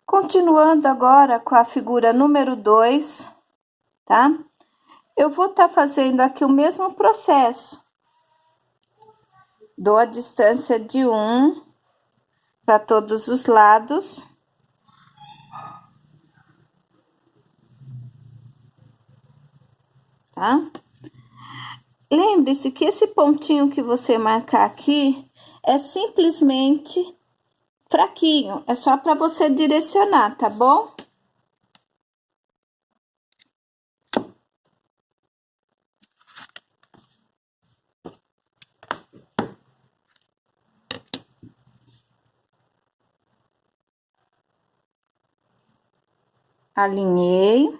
Continuando agora com a figura número 2, tá? Eu vou estar fazendo aqui o mesmo processo. Dou a distância de 1 para todos os lados. Tá? Lembre-se que esse pontinho que você marcar aqui é simplesmente fraquinho, é só para você direcionar, tá bom? Alinhei.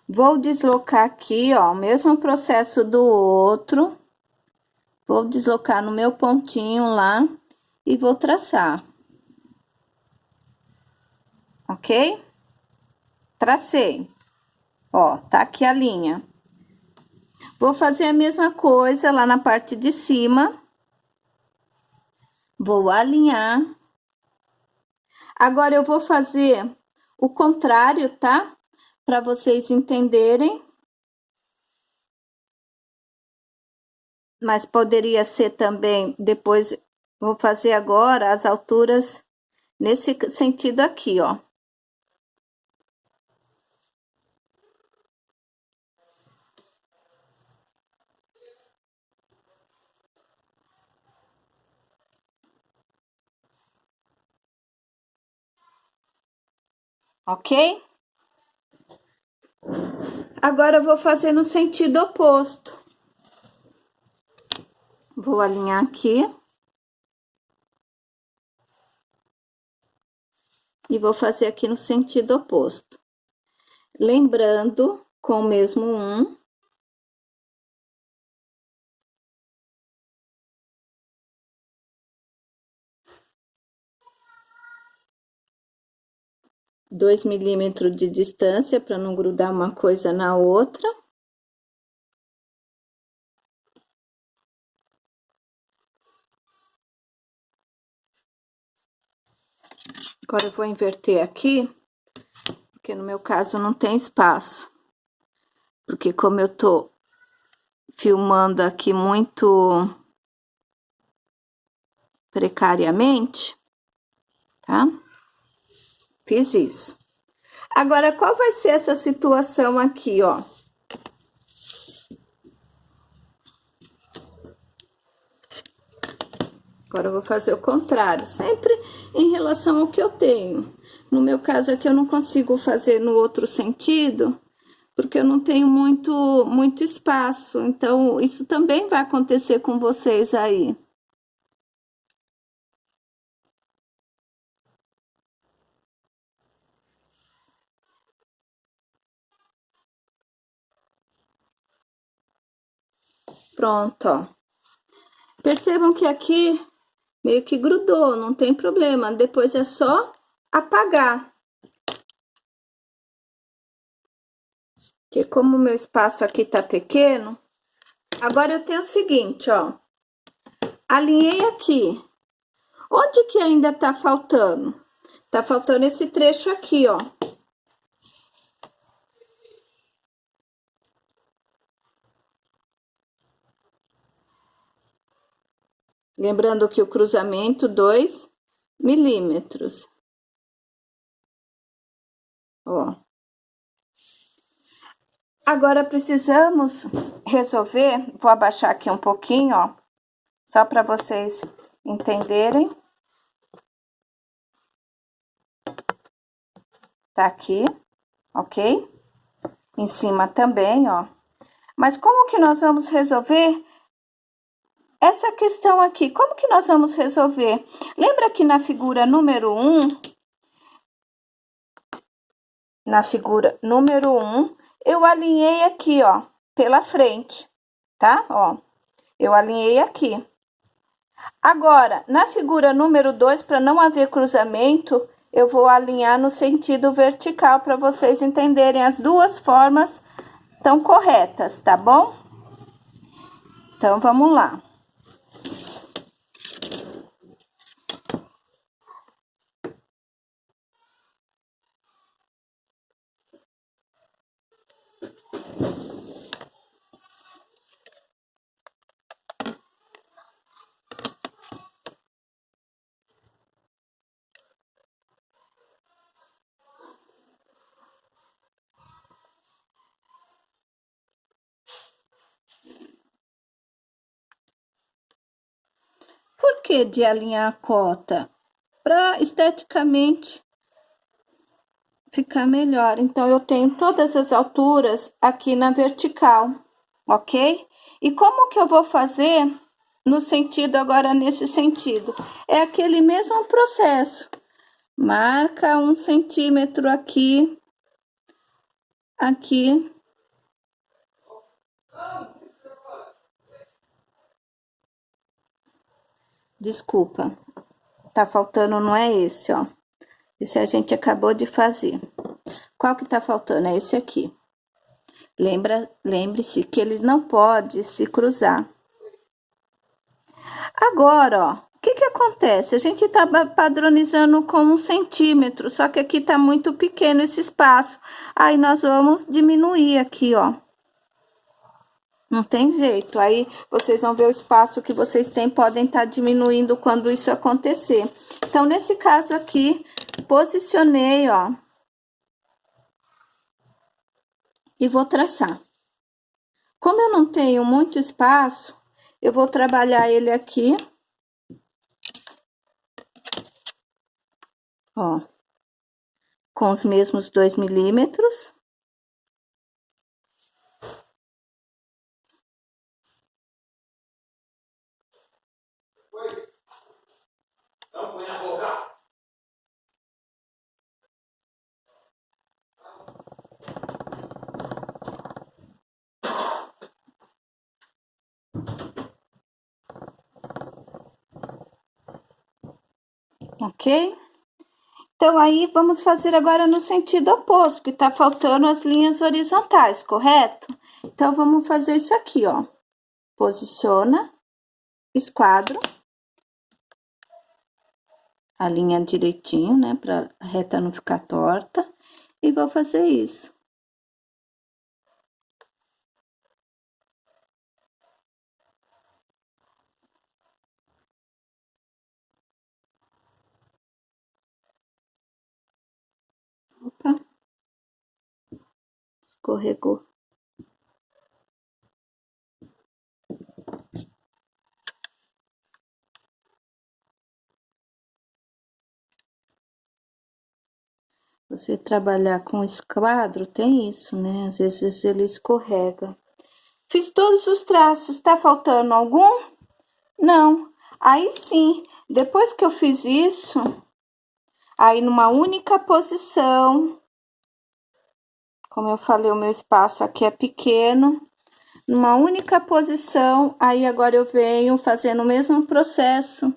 Vou deslocar aqui, ó, o mesmo processo do outro. Vou deslocar no meu pontinho lá e vou traçar. Ok? Tracei. Ó, tá aqui a linha. Vou fazer a mesma coisa lá na parte de cima. Vou alinhar. Agora, eu vou fazer o contrário, tá? Para vocês entenderem. Mas poderia ser também, depois, vou fazer agora as alturas nesse sentido aqui, ó. Ok? Agora, eu vou fazer no sentido oposto. Vou alinhar aqui. E vou fazer aqui no sentido oposto. Lembrando, com o mesmo 1. Dois milímetros de distância, para não grudar uma coisa na outra. Agora, eu vou inverter aqui, porque no meu caso não tem espaço. Porque como eu tô filmando aqui muito precariamente, tá? Fiz isso. Agora, qual vai ser essa situação aqui, ó? Agora, eu vou fazer o contrário, sempre em relação ao que eu tenho. No meu caso aqui, eu não consigo fazer no outro sentido, porque eu não tenho muito espaço. Então, isso também vai acontecer com vocês aí. Pronto, ó. Percebam que aqui meio que grudou, não tem problema. Depois é só apagar. Porque como o meu espaço aqui tá pequeno, agora eu tenho o seguinte, ó. Alinhei aqui. Onde que ainda tá faltando? Tá faltando esse trecho aqui, ó. Lembrando que o cruzamento, 2 milímetros. Ó. Agora, precisamos resolver, vou abaixar aqui um pouquinho, ó, só para vocês entenderem. Tá aqui, ok? Em cima também, ó. Mas como que nós vamos resolver essa questão aqui? Como que nós vamos resolver? Lembra que na figura número 1, eu alinhei aqui, ó, pela frente, tá? Ó, eu alinhei aqui. Agora, na figura número 2, para não haver cruzamento, eu vou alinhar no sentido vertical para vocês entenderem. As duas formas estão corretas, tá bom? Então, vamos lá. que de alinhar a cota? Para esteticamente ficar melhor. Então, eu tenho todas as alturas aqui na vertical, ok? E como que eu vou fazer no sentido agora, nesse sentido? É aquele mesmo processo. Marca 1 centímetro aqui, aqui. Desculpa, tá faltando, não é esse, ó. Esse a gente acabou de fazer. Qual que tá faltando? É esse aqui. Lembre-se que eles não podem se cruzar. Agora, ó, o que que acontece? A gente tá padronizando com 1 centímetro, só que aqui tá muito pequeno esse espaço. Aí, nós vamos diminuir aqui, ó. Não tem jeito. Aí, vocês vão ver o espaço que vocês têm, podem estar diminuindo quando isso acontecer. Então, nesse caso aqui, posicionei, ó. E vou traçar. Como eu não tenho muito espaço, eu vou trabalhar ele aqui. Ó. Com os mesmos 2 milímetros. Não põe a boca. Ok? Então, aí, vamos fazer agora no sentido oposto, que tá faltando as linhas horizontais, correto? Então, vamos fazer isso aqui, ó. Posiciona, esquadro. A linha direitinho, né, pra reta não ficar torta. E vou fazer isso. Opa. Escorregou. Você trabalhar com esquadro, tem isso, né? Às vezes ele escorrega. Fiz todos os traços, tá faltando algum? Não. Aí sim, depois que eu fiz isso, aí numa única posição, como eu falei, o meu espaço aqui é pequeno, numa única posição, aí agora eu venho fazendo o mesmo processo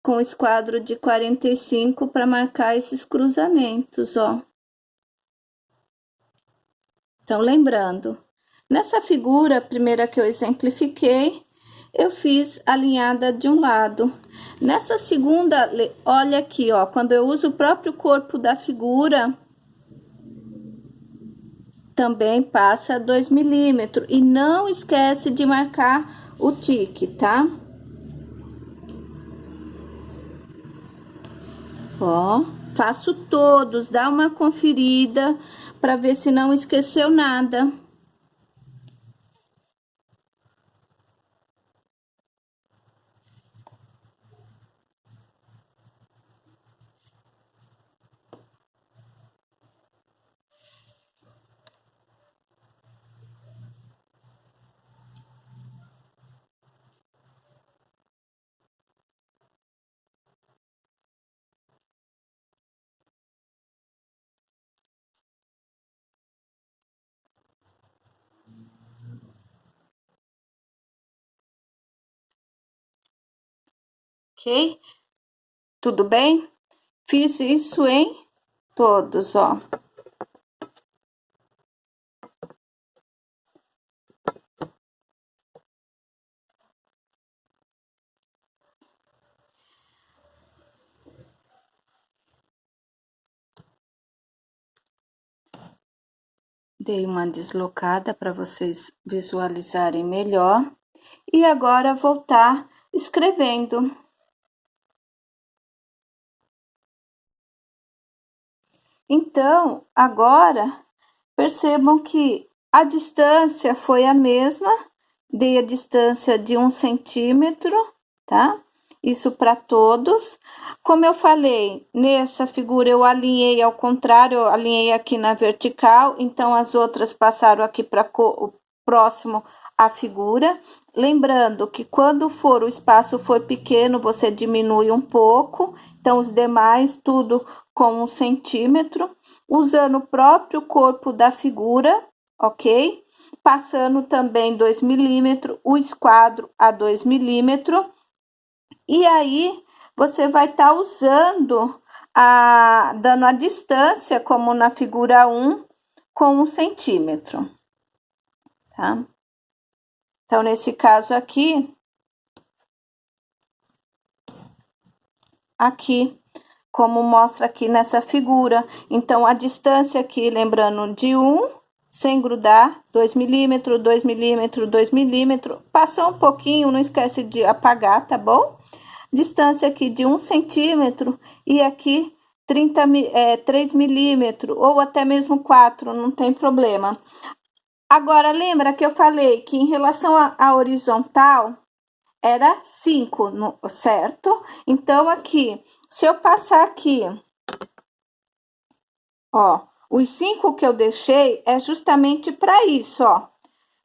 com o esquadro de 45 para marcar esses cruzamentos, ó. Então, lembrando, nessa figura primeira que eu exemplifiquei, eu fiz alinhada de um lado. Nessa segunda, olha aqui, ó, quando eu uso o próprio corpo da figura, também passa 2 milímetros. E não esquece de marcar o tique, tá? Ó, faço todos, dá uma conferida para ver se não esqueceu nada. Ok? Tudo bem? Fiz isso em todos, ó. Dei uma deslocada para vocês visualizarem melhor. E agora voltar escrevendo. Então, agora, percebam que a distância foi a mesma. Dei a distância de 1 centímetro, tá? isso para todos. Como eu falei, nessa figura eu alinhei ao contrário, eu alinhei aqui na vertical, então as outras passaram aqui para próximo à figura. Lembrando que quando o espaço for pequeno, você diminui um pouco, então os demais tudo com 1 centímetro, usando o próprio corpo da figura, ok? Passando também 2 milímetros, o esquadro a 2 milímetros, e aí você vai estar usando, dando a distância, como na figura 1, com 1 centímetro, tá? Então, nesse caso aqui, como mostra aqui nessa figura, então, a distância aqui, lembrando, de 1, sem grudar, 2 milímetros, 2 milímetros, 2 milímetros, passou um pouquinho, não esquece de apagar, tá bom? Distância aqui de 1 centímetro e aqui 3 milímetros, ou até mesmo 4, não tem problema. Agora, lembra que eu falei que em relação à horizontal, era 5, certo? Então, aqui, se eu passar aqui, ó, os 5 que eu deixei é justamente para isso, ó.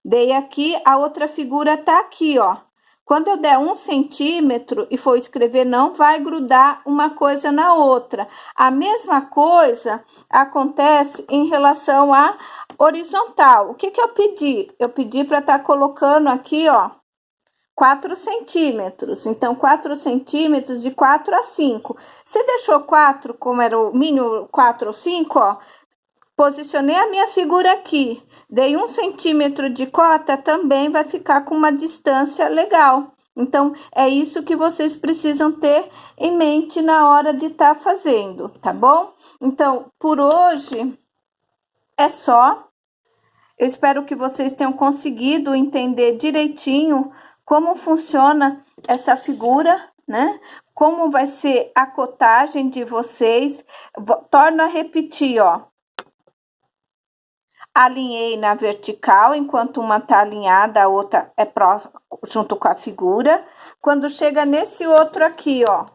Dei aqui, a outra figura tá aqui, ó. Quando eu der 1 centímetro e for escrever, não vai grudar uma coisa na outra. A mesma coisa acontece em relação à horizontal. O que que eu pedi? Eu pedi para estar colocando aqui, ó, 4 centímetros. Então, 4 centímetros de 4 a 5. Você deixou 4, como era o mínimo 4 ou 5, ó, posicionei a minha figura aqui. Dei 1 centímetro de cota, também vai ficar com uma distância legal. Então, é isso que vocês precisam ter em mente na hora de estar fazendo, tá bom? Então, por hoje é só. Eu espero que vocês tenham conseguido entender direitinho como funciona essa figura, né? Como vai ser a cotagem de vocês. Torno a repetir, ó. Alinhei na vertical, enquanto uma tá alinhada, a outra é próxima, junto com a figura. Quando chega nesse outro aqui, ó,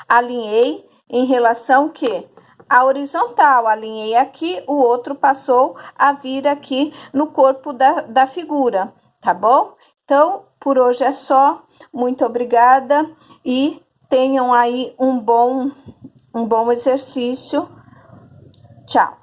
alinhei em relação que a horizontal, alinhei aqui, o outro passou a vir aqui no corpo da figura, tá bom? Então, por hoje é só. Muito obrigada e tenham aí um bom exercício. Tchau.